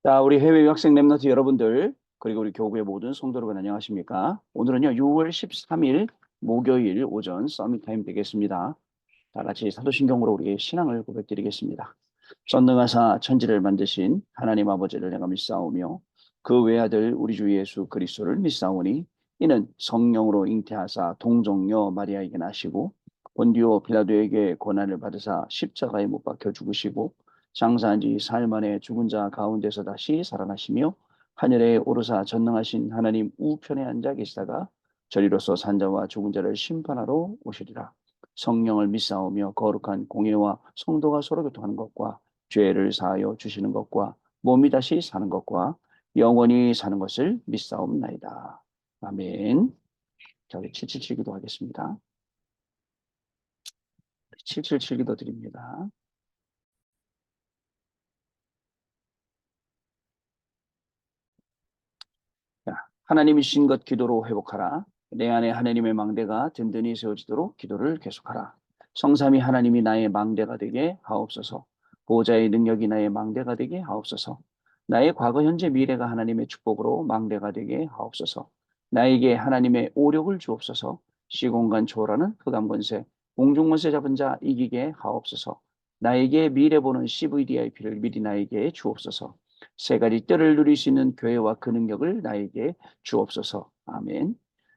자, 우리 해외 유학생 랩런트 여러분들, 그리고 우리 교구의 모든 성도 여러분 안녕하십니까? 오늘은요, 6월 13일 목요일 오전 서밋 타임 되겠습니다. 다 같이 사도신경으로 우리의 신앙을 고백드리겠습니다. 전능하사 천지를 만드신 하나님 아버지를 내가 믿사오며 그 외아들 우리 주 예수 그리스도를 믿사오니 이는 성령으로 잉태하사 동정녀 마리아에게 나시고 본디오 빌라도에게 고난을 받으사 십자가에 못 박혀 죽으시고 장사한 지 사흘 만에 죽은 자 가운데서 다시 살아나시며 하늘에 오르사 전능하신 하나님 우편에 앉아 계시다가 저리로서 산자와 죽은 자를 심판하러 오시리라. 성령을 믿사오며 거룩한 공예와 성도가 서로 교통하는 것과 죄를 사하여 주시는 것과 몸이 다시 사는 것과 영원히 사는 것을 믿사옵나이다. 아멘. 자, 우리 777 기도하겠습니다. 777 기도 드립니다. 자, 하나님이 주신 것 기도로 회복하라. 내 안에 하나님의 망대가 든든히 세워지도록 기도를 계속하라. 성삼위 하나님이 나의 망대가 되게 하옵소서. 보호자의 능력이 나의 망대가 되게 하옵소서. 나의 과거, 현재, 미래가 하나님의 축복으로 망대가 되게 하옵소서. 나에게 하나님의 오력을 주옵소서. 시공간 초월하는 흑암 권세, 공중 권세 잡은 자 이기게 하옵소서. 나에게 미래 보는 CVDIP를 미리 나에게 주옵소서. 세 가지 뜰을 누릴 수 있는 교회와 그 능력을 나에게 주옵소서. 아멘.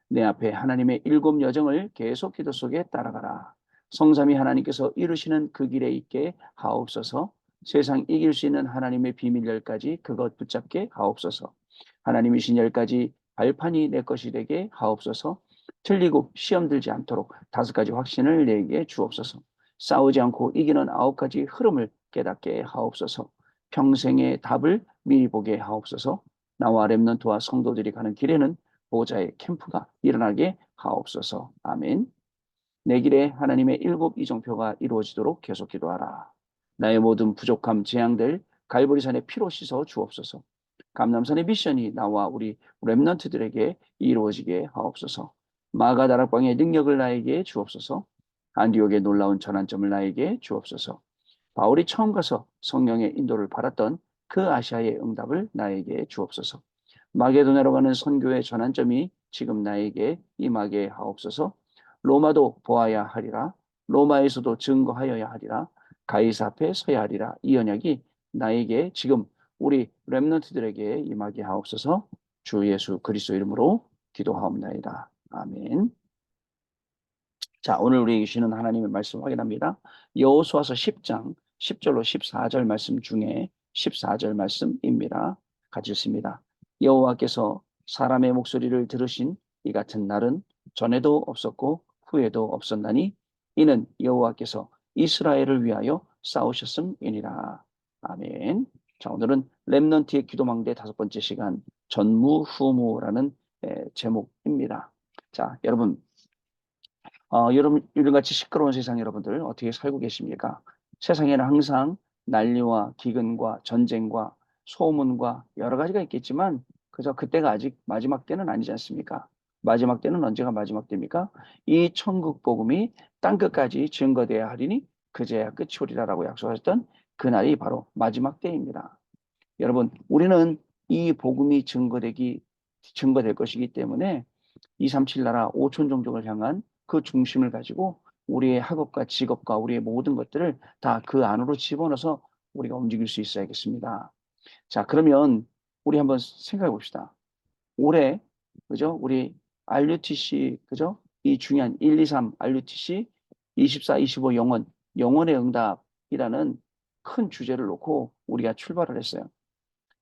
내 앞에 하나님의 일곱 여정을 계속 기도 속에 따라가라. 성삼위 하나님께서 이루시는 그 길에 있게 하옵소서. 세상 이길 수 있는 하나님의 비밀 열까지 그것 붙잡게 하옵소서. 하나님이신 열까지 발판이 내 것이 되게 하옵소서. 틀리고 시험 들지 않도록 다섯 가지 확신을 내게 주옵소서. 싸우지 않고 이기는 아홉 가지 흐름을 깨닫게 하옵소서. 평생의 답을 미리 보게 하옵소서. 나와 렘넌트와 성도들이 가는 길에는 보호자의 캠프가 일어나게 하옵소서. 아멘. 내 길에 하나님의 일곱 이정표가 이루어지도록 계속 기도하라. 나의 모든 부족함, 재앙들 갈보리산의 피로 씻어 주옵소서. 감람산의 미션이 나와 우리 렘넌트들에게 이루어지게 하옵소서. 마가다락방의 능력을 나에게 주옵소서. 안디옥의 놀라운 전환점을 나에게 주옵소서. 바울이 처음 가서 성령의 인도를 받았던 그 아시아의 응답을 나에게 주옵소서. 마게도냐로 가는 선교의 전환점이 지금 나에게 임하게 하옵소서. 로마도 보아야 하리라. 로마에서도 증거하여야 하리라. 가이사 앞에 서야 하리라. 이 언약이 나에게 지금 우리 렘넌트들에게 임하게 하옵소서. 주 예수 그리스도 이름으로 기도하옵나이다. 아멘. 자, 오늘 우리에게 주시는 하나님의 말씀 확인합니다. 여호수아서 10장 10절로 14절 말씀 중에 14절 말씀입니다. 같이 읽습니다. 여호와께서 사람의 목소리를 들으신 이 같은 날은 전에도 없었고 후에도 없었나니 이는 여호와께서 이스라엘을 위하여 싸우셨음이니라. 아멘. 자, 오늘은 렘넌트의 기도망대 다섯 번째 시간 전무후무라는 제목입니다. 자, 여러분 요즘같이 시끄러운 세상 여러분들 어떻게 살고 계십니까? 세상에는 항상 난리와 기근과 전쟁과 소문과 여러 가지가 있겠지만 그저 그때가 아직 마지막 때는 아니지 않습니까? 마지막 때는 언제가 마지막 때입니까? 이 천국 복음이 땅끝까지 증거되어야 하리니 그제야 끝이 오리라라고 약속하셨던 그날이 바로 마지막 때입니다. 여러분, 우리는 이 복음이 증거될 것이기 때문에 237 나라 5천 종족을 향한 그 중심을 가지고 우리의 학업과 직업과 우리의 모든 것들을 다 그 안으로 집어넣어서 우리가 움직일 수 있어야겠습니다. 자, 그러면 우리 한번 생각해 봅시다. 올해, 그죠? 우리 RUTC, 그죠? 이 중요한 1, 2, 3 RUTC 24, 25 영원의 응답이라는 큰 주제를 놓고 우리가 출발을 했어요.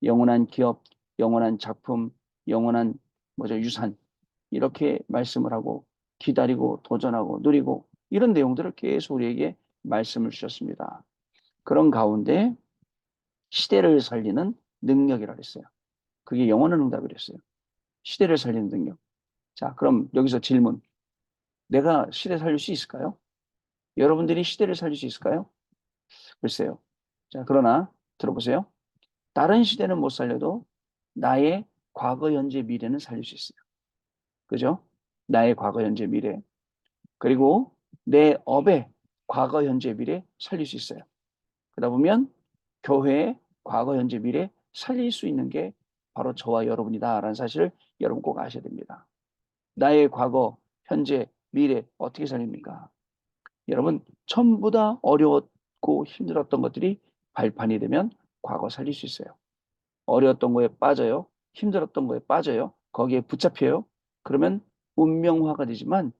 영원한 기업, 영원한 작품, 영원한 유산 이렇게 말씀을 하고 기다리고 도전하고 누리고 이런 내용들을 계속 우리에게 말씀을 주셨습니다. 그런 가운데 시대를 살리는 능력이라고 했어요. 그게 영원한 응답이라고 했어요. 시대를 살리는 능력. 자, 그럼 여기서 질문. 내가 시대 살릴 수 있을까요? 여러분들이 시대를 살릴 수 있을까요? 글쎄요. 자, 그러나 들어보세요. 다른 시대는 못 살려도 나의 과거, 현재, 미래는 살릴 수 있어요. 그죠? 나의 과거, 현재, 미래. 그리고 내 업의 과거, 현재, 미래 살릴 수 있어요. 그러다 보면 교회의 과거, 현재, 미래 살릴 수 있는 게 바로 저와 여러분이다라는 사실을 여러분 꼭 아셔야 됩니다. 나의 과거, 현재, 미래 어떻게 살립니까? 여러분 전부 다 어려웠고 힘들었던 것들이 발판이 되면 과거 살릴 수 있어요. 어려웠던 거에 빠져요. 힘들었던 거에 빠져요. 거기에 붙잡혀요. 그러면 운명화가 되지만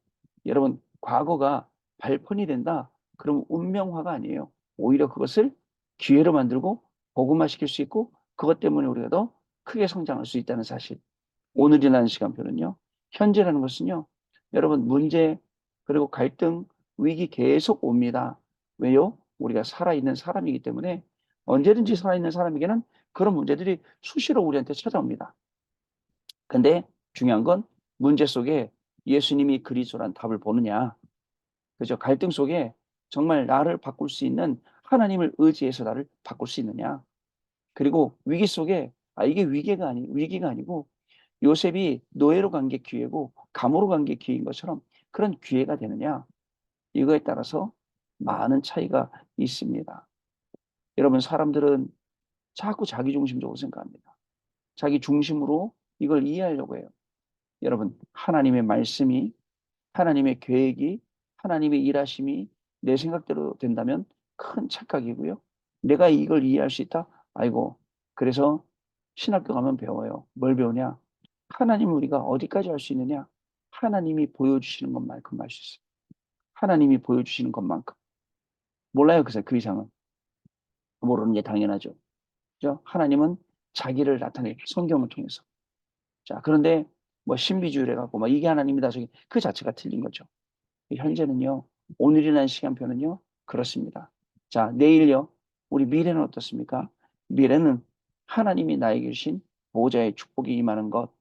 여러분 과거가 발판이 된다. 그럼 운명화가 아니에요. 오히려 그것을 기회로 만들고 복음화시킬 수 있고 그것 때문에 우리가 더 크게 성장할 수 있다는 사실. 오늘이라는 시간표는요. 현재라는 것은요. 여러분 문제 그리고 갈등, 위기 계속 옵니다. 왜요? 우리가 살아있는 사람이기 때문에 언제든지 살아있는 사람에게는 그런 문제들이 수시로 우리한테 찾아옵니다. 근데 중요한 건 문제 속에 예수님이 그리스도란 답을 보느냐. 그죠? 갈등 속에 정말 나를 바꿀 수 있는 하나님을 의지해서 나를 바꿀 수 있느냐. 그리고 위기 속에 이게 위기가 아니고 요셉이 노예로 간 게 기회고 감옥으로 간 게 기회인 것처럼 그런 기회가 되느냐. 이거에 따라서 많은 차이가 있습니다. 여러분 사람들은 자꾸 자기 중심적으로 생각합니다. 자기 중심으로 이걸 이해하려고 해요. 여러분 하나님의 말씀이 하나님의 계획이 하나님의 일하심이 내 생각대로 된다면 큰 착각이고요. 내가 이걸 이해할 수 있다? 아이고 그래서 신학교 가면 배워요. 뭘 배우냐? 하나님을 우리가 어디까지 할 수 있느냐? 하나님이 보여주시는 것만큼 할 수 있어요. 하나님이 보여주시는 것만큼. 몰라요, 그 이상은. 모르는 게 당연하죠. 그죠? 하나님은 자기를 나타내 성경을 통해서. 자, 그런데 뭐 신비주의를 해갖고 막 이게 하나님이다 저기 그 자체가 틀린 거죠. 현재는요, 오늘이라는 시간표는요, 그렇습니다. 자, 내일요, 우리 미래는 어떻습니까? 미래는 하나님이 나에게 주신 보좌의 축복이 임하는 것,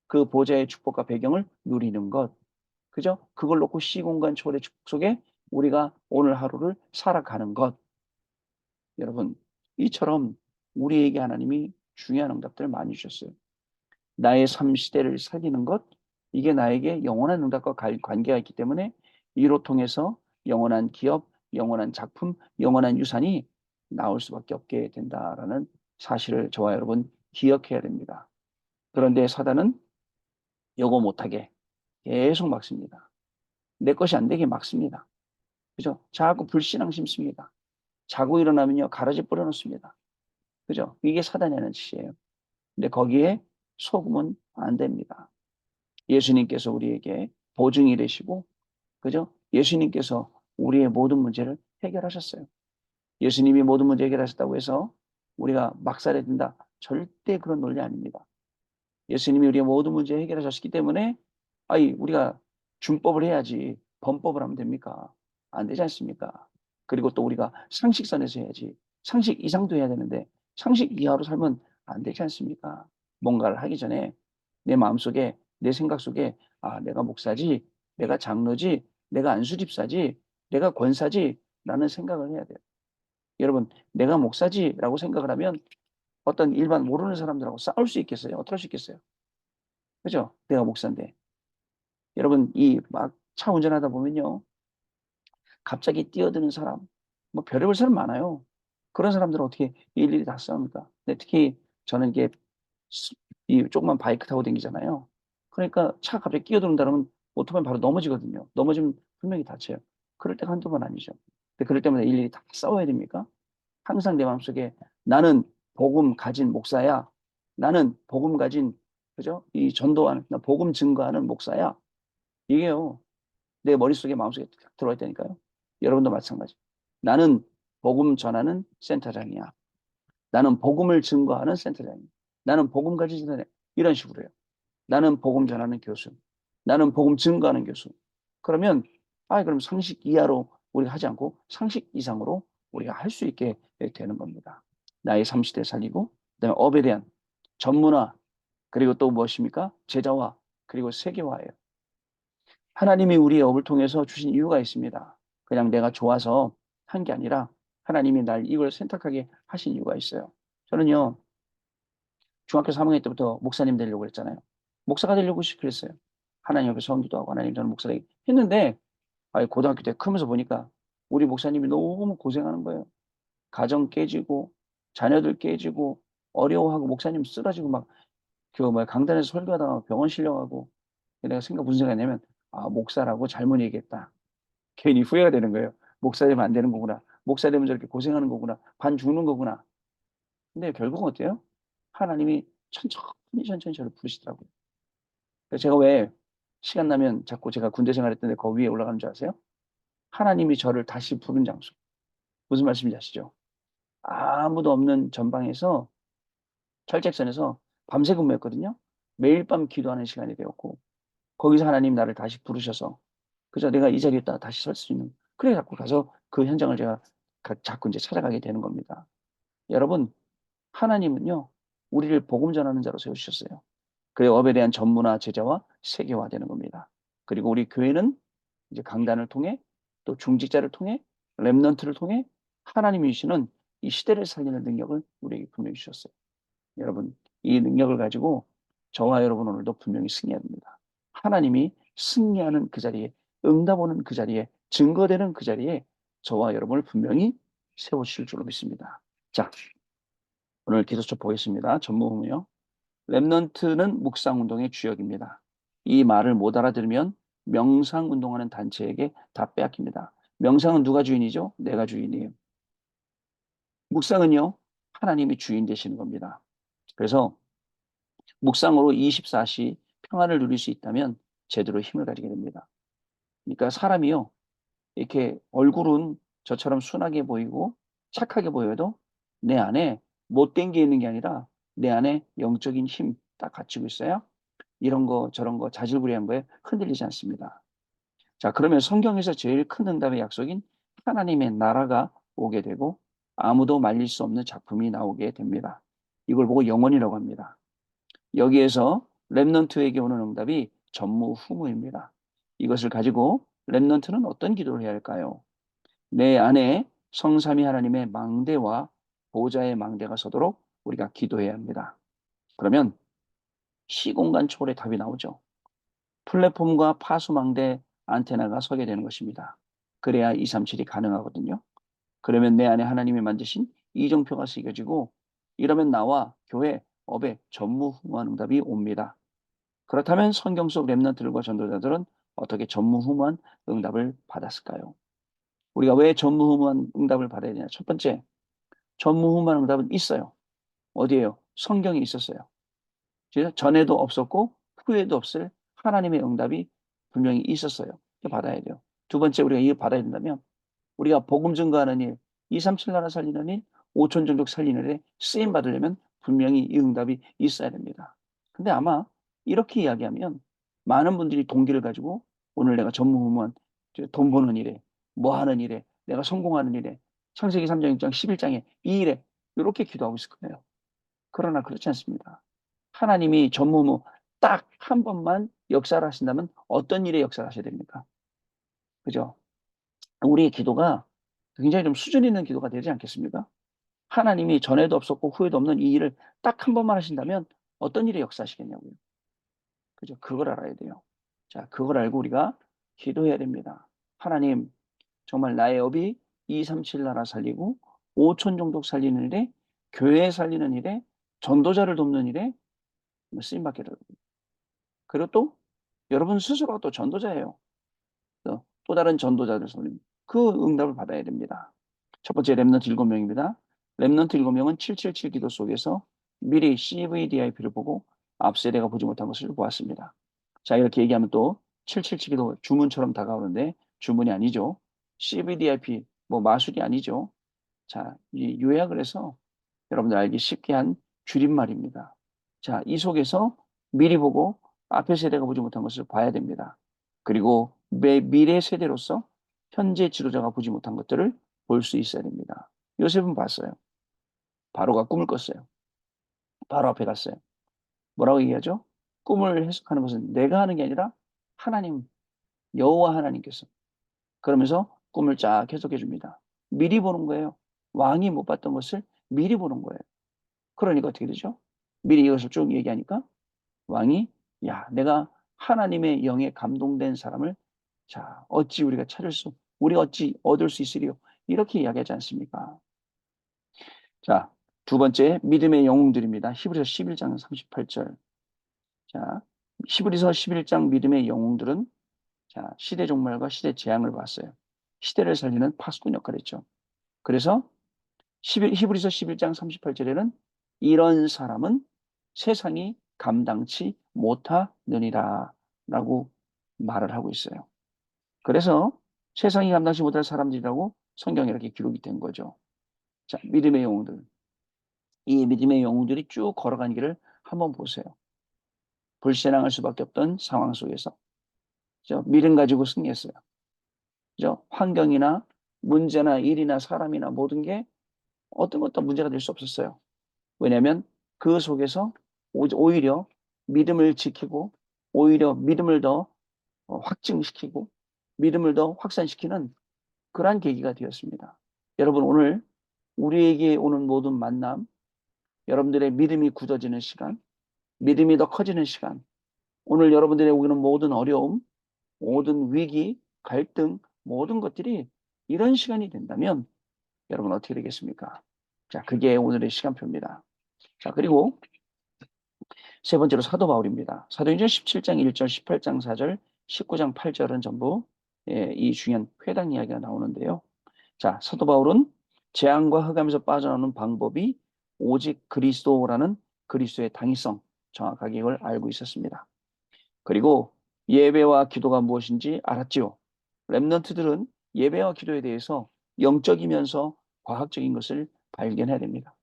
그 보좌의 축복과 배경을 누리는 것, 그죠? 그걸 놓고 시공간 초월의 축복 속에 우리가 오늘 하루를 살아가는 것. 여러분, 이처럼 우리에게 하나님이 중요한 응답들을 많이 주셨어요. 나의 삶 시대를 살리는 것, 이게 나에게 영원한 응답과 관계가 있기 때문에 이로 통해서 영원한 기업, 영원한 작품, 영원한 유산이 나올 수밖에 없게 된다라는 사실을 저와 여러분 기억해야 됩니다. 그런데 사단은 요거 못하게 계속 막습니다. 내 것이 안 되게 막습니다. 그죠? 자꾸 불신앙 심습니다. 자고 일어나면요, 가라지 뿌려놓습니다. 그죠? 이게 사단이 하는 짓이에요. 근데 거기에 속으면 안 됩니다. 예수님께서 우리에게 보증이 되시고, 그죠? 예수님께서 우리의 모든 문제를 해결하셨어요. 예수님이 모든 문제 해결하셨다고 해서 우리가 막 살아야 된다. 절대 그런 논리 아닙니다. 예수님이 우리의 모든 문제 해결하셨기 때문에, 우리가 준법을 해야지 범법을 하면 됩니까? 안 되지 않습니까? 그리고 또 우리가 상식선에서 해야지. 상식 이상도 해야 되는데, 상식 이하로 살면 안 되지 않습니까? 뭔가를 하기 전에 내 마음속에, 내 생각 속에, 내가 목사지, 내가 장로지, 내가 안수집사지, 내가 권사지, 라는 생각을 해야 돼요. 여러분, 내가 목사지라고 생각을 하면 어떤 일반 모르는 사람들하고 싸울 수 있겠어요? 어떨 수 있겠어요? 그죠? 내가 목사인데. 여러분, 이 막 차 운전하다 보면요. 갑자기 뛰어드는 사람, 뭐 별의별 사람 많아요. 그런 사람들은 어떻게 일일이 다 싸웁니까? 근데 특히 저는 이게 이 조그만 바이크 타고 다니잖아요. 그러니까 차 갑자기 끼어드는다 그러면 오토바이 바로 넘어지거든요. 넘어지면 분명히 다쳐요. 그럴 때가 한두 번 아니죠. 근데 그럴 때마다 일일이 다 싸워야 됩니까? 항상 내 마음속에 나는 복음 가진 목사야. 나는 복음 가진 그죠? 이 전도하는 복음 증거하는 목사야. 이게요. 내 머릿속에 마음속에 딱 들어와 있다니까요. 여러분도 마찬가지. 나는 복음 전하는 센터장이야. 나는 복음을 증거하는 센터장이야. 나는 복음 가진 센터장. 이런 식으로 해요. 나는 복음 전하는 교수. 나는 복음 증거하는 교수. 그러면 그럼 상식 이하로 우리가 하지 않고 상식 이상으로 우리가 할 수 있게 되는 겁니다. 나의 30대 살리고 그다음에 업에 대한 전문화 그리고 또 무엇입니까? 제자화 그리고 세계화예요. 하나님이 우리의 업을 통해서 주신 이유가 있습니다. 그냥 내가 좋아서 한 게 아니라 하나님이 날 이걸 선택하게 하신 이유가 있어요. 저는요, 중학교 3학년 때부터 목사님 되려고 했잖아요. 목사가 되려고 그랬어요. 하나님 앞에 성기도 하고 하나님 저는 목사가 했는데 고등학교 때 크면서 보니까 우리 목사님이 너무 고생하는 거예요. 가정 깨지고 자녀들 깨지고 어려워하고 목사님 쓰러지고 막 그 뭐야 강단에서 설교하다가 병원 실려가고 내가 무슨 생각이냐면 아 목사라고 잘못 얘기했다. 괜히 후회가 되는 거예요. 목사 되면 안 되는 거구나. 목사 되면 저렇게 고생하는 거구나. 반 죽는 거구나. 근데 결국은 어때요? 하나님이 천천히 저를 부르시더라고요. 그래서 제가 왜 시간 나면 자꾸 제가 군대 생활했던 데 거기 위에 올라가는 줄 아세요? 하나님이 저를 다시 부른 장소. 무슨 말씀인지 아시죠? 아무도 없는 전방에서 철책선에서 밤새 근무했거든요. 매일 밤 기도하는 시간이 되었고 거기서 하나님 나를 다시 부르셔서 그래서 내가 이 자리에 다시 설 수 있는 그래 자꾸 가서 그 현장을 제가 자꾸 이제 찾아가게 되는 겁니다. 여러분 하나님은요 우리를 복음 전하는 자로 세우셨어요. 그의 업에 대한 전무나 제자와 세계화되는 겁니다. 그리고 우리 교회는 이제 강단을 통해 또 중직자를 통해 렘넌트를 통해 하나님이 주시는 이 시대를 살리는 능력을 우리에게 분명히 주셨어요. 여러분 이 능력을 가지고 저와 여러분 오늘도 분명히 승리해야 됩니다. 하나님이 승리하는 그 자리에 응답 오는 그 자리에 증거되는 그 자리에 저와 여러분을 분명히 세우실 줄로 믿습니다. 자 오늘 기도처 보겠습니다. 전무후무요. 렘넌트는 묵상운동의 주역입니다. 이 말을 못 알아들으면 명상운동하는 단체에게 다 빼앗깁니다. 명상은 누가 주인이죠? 내가 주인이에요. 묵상은요, 하나님이 주인 되시는 겁니다. 그래서 묵상으로 24시 평안을 누릴 수 있다면 제대로 힘을 가지게 됩니다. 그러니까 사람이요, 이렇게 얼굴은 저처럼 순하게 보이고 착하게 보여도 내 안에 못된 게 있는 게 아니라 내 안에 영적인 힘 딱 갖추고 있어요. 이런 거 저런 거 자질구레한 거에 흔들리지 않습니다. 자, 그러면 성경에서 제일 큰 응답의 약속인 하나님의 나라가 오게 되고 아무도 말릴 수 없는 작품이 나오게 됩니다. 이걸 보고 영원이라고 합니다. 여기에서 렘넌트에게 오는 응답이 전무후무입니다. 이것을 가지고 렘넌트는 어떤 기도를 해야 할까요? 내 안에 성삼위 하나님의 망대와 보좌의 망대가 서도록 우리가 기도해야 합니다. 그러면 시공간 초월의 답이 나오죠. 플랫폼과 파수망대 안테나가 서게 되는 것입니다. 그래야 237이 가능하거든요. 그러면 내 안에 하나님이 만드신 이정표가 새겨지고 이러면 나와 교회, 업에 전무후무한 응답이 옵니다. 그렇다면 성경 속 렘넌트들과 전도자들은 어떻게 전무후무한 응답을 받았을까요? 우리가 왜 전무후무한 응답을 받아야 되냐? 첫 번째, 전무후무한 응답은 있어요. 어디에요? 성경에 있었어요. 전에도 없었고 후에도 없을 하나님의 응답이 분명히 있었어요. 받아야 돼요. 두 번째 우리가 이거 받아야 된다면 우리가 복음 증거하는 일, 237 나라 살리는 일, 5천 종족 살리는 일에 쓰임 받으려면 분명히 이 응답이 있어야 됩니다. 근데 아마 이렇게 이야기하면 많은 분들이 동기를 가지고 오늘 내가 전무후무한 돈 버는 일에 뭐 하는 일에 내가 성공하는 일에 창세기 3장 6장 11장에 이 일에 이렇게 기도하고 있을 거예요. 그러나 그렇지 않습니다. 하나님이 전무후무 딱 한 번만 역사를 하신다면 어떤 일에 역사를 하셔야 됩니까? 그죠? 우리의 기도가 굉장히 좀 수준 있는 기도가 되지 않겠습니까? 하나님이 전에도 없었고 후에도 없는 이 일을 딱 한 번만 하신다면 어떤 일에 역사하시겠냐고요. 그죠? 그걸 알아야 돼요. 자, 그걸 알고 우리가 기도해야 됩니다. 하나님, 정말 나의 업이 237 나라 살리고 5천 종족 살리는 일에 교회 살리는 일에 전도자를 돕는 일에 쓰임 받게 되고 그리고 또 여러분 스스로가 또 전도자예요. 또 다른 전도자들 손님 그 응답을 받아야 됩니다. 첫 번째 렘넌트 7명입니다. 렘넌트 7명은 777 기도 속에서 미리 CVDIP를 보고 앞 세대가 보지 못한 것을 보았습니다. 자 이렇게 얘기하면 또 777 기도 주문처럼 다가오는데 주문이 아니죠. CVDIP 뭐 마술이 아니죠. 자, 이 요약을 해서 여러분들 알기 쉽게 한 줄임말입니다. 자, 이 속에서 미리 보고 앞의 세대가 보지 못한 것을 봐야 됩니다. 그리고 미래 세대로서 현재 지도자가 보지 못한 것들을 볼 수 있어야 됩니다. 요셉은 봤어요. 바로가 꿈을 꿨어요. 바로 앞에 갔어요. 뭐라고 얘기하죠? 꿈을 해석하는 것은 내가 하는 게 아니라 하나님, 여호와 하나님께서 그러면서 꿈을 쫙 해석해 줍니다. 미리 보는 거예요. 왕이 못 봤던 것을 미리 보는 거예요. 그러니까 어떻게 되죠? 미리 이것을 쭉 얘기하니까 왕이 야, 내가 하나님의 영에 감동된 사람을 자, 어찌 우리가 우리 어찌 얻을 수 있으리요? 이렇게 이야기하지 않습니까? 자, 두 번째, 믿음의 영웅들입니다. 히브리서 11장 38절. 자, 히브리서 11장 믿음의 영웅들은 자, 시대 종말과 시대 재앙을 봤어요. 시대를 살리는 파수꾼 역할을 했죠. 그래서 히브리서 11장 38절에는 이런 사람은 세상이 감당치 못하느니라 라고 말을 하고 있어요. 그래서 세상이 감당치 못할 사람들이라고 성경에 이렇게 기록이 된 거죠. 자, 믿음의 영웅들. 이 믿음의 영웅들이 쭉 걸어간 길을 한번 보세요. 불신앙할 수밖에 없던 상황 속에서 믿음 가지고 승리했어요. 환경이나 문제나 일이나 사람이나 모든 게 어떤 것도 문제가 될 수 없었어요. 왜냐하면 그 속에서 오히려 믿음을 지키고 오히려 믿음을 더 확증시키고 믿음을 더 확산시키는 그러한 계기가 되었습니다. 여러분 오늘 우리에게 오는 모든 만남, 여러분들의 믿음이 굳어지는 시간, 믿음이 더 커지는 시간, 오늘 여러분들의 오는 모든 어려움, 모든 위기, 갈등, 모든 것들이 이런 시간이 된다면 여러분 어떻게 되겠습니까? 자, 그게 오늘의 시간표입니다. 자, 그리고 세 번째로 사도 바울입니다. 사도행전 17장 1절, 18장 4절, 19장 8절은 전부 이 중요한 회당 이야기가 나오는데요. 자, 사도 바울은 재앙과 흑암에서 빠져나오는 방법이 오직 그리스도라는 그리스도의 당위성 정확하게 이걸 알고 있었습니다. 그리고 예배와 기도가 무엇인지 알았지요. 렘넌트들은 예배와 기도에 대해서 영적이면서 과학적인 것을 발견해야 됩니다.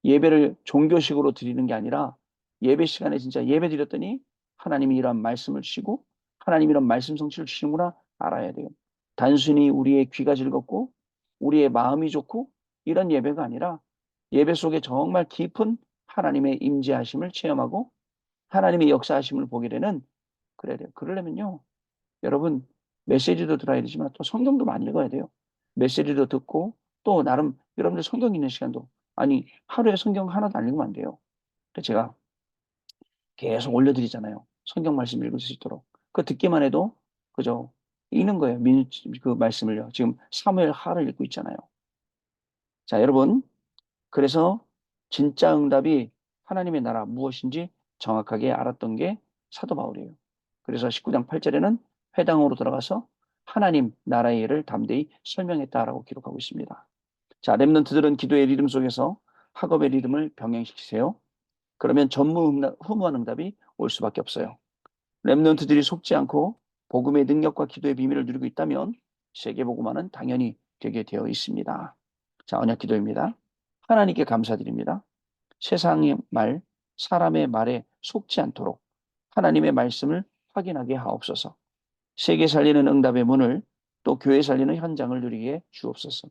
예배를 종교식으로 드리는 게 아니라 예배 시간에 진짜 예배 드렸더니 하나님이 이런 말씀을 주시고 하나님이 이런 말씀 성취를 주시는구나 알아야 돼요. 단순히 우리의 귀가 즐겁고 우리의 마음이 좋고 이런 예배가 아니라 예배 속에 정말 깊은 하나님의 임재하심을 체험하고 하나님의 역사하심을 보게 되는 그래야 돼요. 그러려면요. 여러분 메시지도 들어야 되지만 또 성경도 많이 읽어야 돼요. 메시지도 듣고 또 나름 여러분들 성경 읽는 시간도 아니 하루에 성경 하나도 안 읽으면 안 돼요. 그래서 제가 계속 올려드리잖아요. 성경 말씀 읽을 수 있도록. 그 듣기만 해도 그죠? 읽는 거예요. 그 말씀을요. 지금 사무엘 하를 읽고 있잖아요. 자, 여러분. 그래서 진짜 응답이 하나님의 나라 무엇인지 정확하게 알았던 게 사도 바울이에요. 그래서 19장 8절에는 회당으로 들어가서 하나님 나라의 일을 담대히 설명했다라고 기록하고 있습니다. 자, 렘넌트들은 기도의 리듬 속에서 학업의 리듬을 병행시키세요. 그러면 전무후무한 응답이 올 수밖에 없어요. 렘넌트들이 속지 않고 복음의 능력과 기도의 비밀을 누리고 있다면 세계복음화는 당연히 되게 되어 있습니다. 자, 언약 기도입니다. 하나님께 감사드립니다. 세상의 말, 사람의 말에 속지 않도록 하나님의 말씀을 확인하게 하옵소서. 세계 살리는 응답의 문을 또 교회 살리는 현장을 누리게 주옵소서.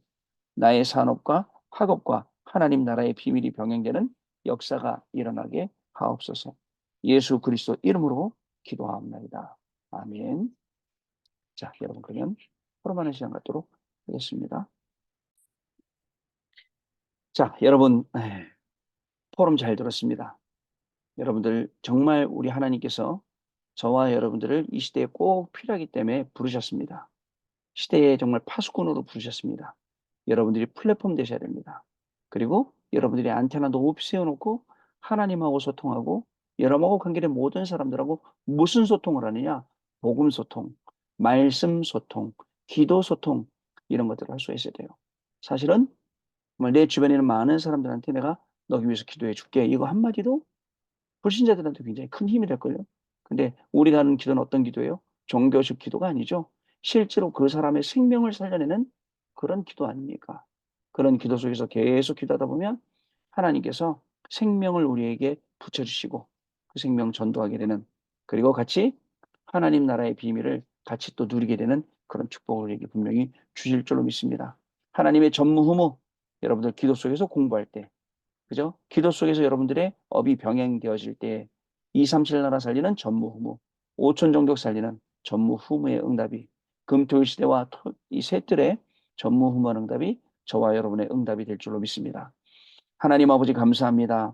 나의 산업과 학업과 하나님 나라의 비밀이 병행되는 역사가 일어나게 하옵소서. 예수 그리스도 이름으로 기도하옵나이다. 아멘. 자, 여러분 그러면 포럼하는 시간 갖도록 하겠습니다. 자, 여러분 포럼 잘 들었습니다. 여러분들 정말 우리 하나님께서 저와 여러분들을 이 시대에 꼭 필요하기 때문에 부르셨습니다. 시대에 정말 파수꾼으로 부르셨습니다. 여러분들이 플랫폼 되셔야 됩니다. 그리고 여러분들이 안테나 높이 세워놓고 하나님하고 소통하고 여러분하고 관계된 모든 사람들하고 무슨 소통을 하느냐? 복음 소통, 말씀 소통, 기도 소통 이런 것들을 할 수 있어야 돼요. 사실은 정말 내 주변에 있는 많은 사람들한테 내가 너기 위해서 기도해 줄게 이거 한마디도 불신자들한테 굉장히 큰 힘이 될걸요. 근데 우리가 하는 기도는 어떤 기도예요? 종교식 기도가 아니죠. 실제로 그 사람의 생명을 살려내는 그런 기도 아닙니까? 그런 기도 속에서 계속 기도하다 보면 하나님께서 생명을 우리에게 붙여주시고 그 생명 전도하게 되는 그리고 같이 하나님 나라의 비밀을 같이 또 누리게 되는 그런 축복을 우리에게 분명히 주실 줄로 믿습니다. 하나님의 전무후무 여러분들 기도 속에서 공부할 때 그죠? 기도 속에서 여러분들의 업이 병행되어질 때 2, 3, 7 나라 살리는 전무후무, 5천 종족 살리는 전무후무의 응답이 금토일 시대와 이 셋들의 전무후무한 응답이 저와 여러분의 응답이 될 줄로 믿습니다. 하나님 아버지 감사합니다.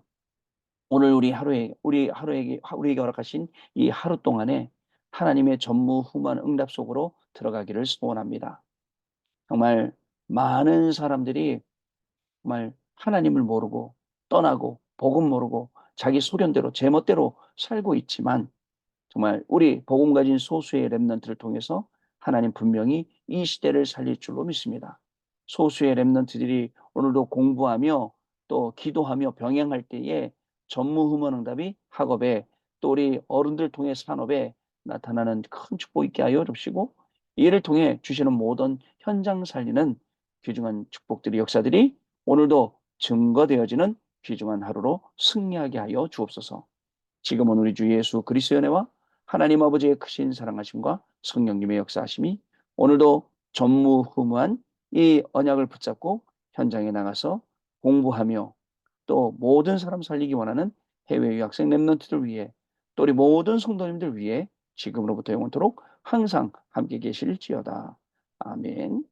오늘 우리에게 허락하신 이 하루 동안에 하나님의 전무후무한 응답 속으로 들어가기를 소원합니다. 정말 많은 사람들이 정말 하나님을 모르고 떠나고 복음 모르고 자기 소견대로 제멋대로 살고 있지만 정말 우리 복음 가진 소수의 렘넌트를 통해서 하나님 분명히 이 시대를 살릴 줄로 믿습니다. 소수의 렘넌트들이 오늘도 공부하며 또 기도하며 병행할 때에 전무후무응답이 학업에 또 우리 어른들 통해 산업에 나타나는 큰 축복 있게 하여 주시고 이를 통해 주시는 모든 현장 살리는 귀중한 축복들이 역사들이 오늘도 증거되어지는 귀중한 하루로 승리하게 하여 주옵소서. 지금은 우리 주 예수 그리스도의 은혜와 하나님 아버지의 크신 사랑하심과 성령님의 역사하심이 오늘도 전무후무한 이 언약을 붙잡고 현장에 나가서 공부하며 또 모든 사람 살리기 원하는 해외 유학생 랩런트들 위해 또 우리 모든 성도님들 위해 지금으로부터 영원토록 항상 함께 계실지어다. 아멘.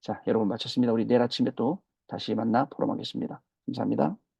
자, 여러분 마쳤습니다. 우리 내일 아침에 또 다시 만나 보러 가겠습니다. 감사합니다.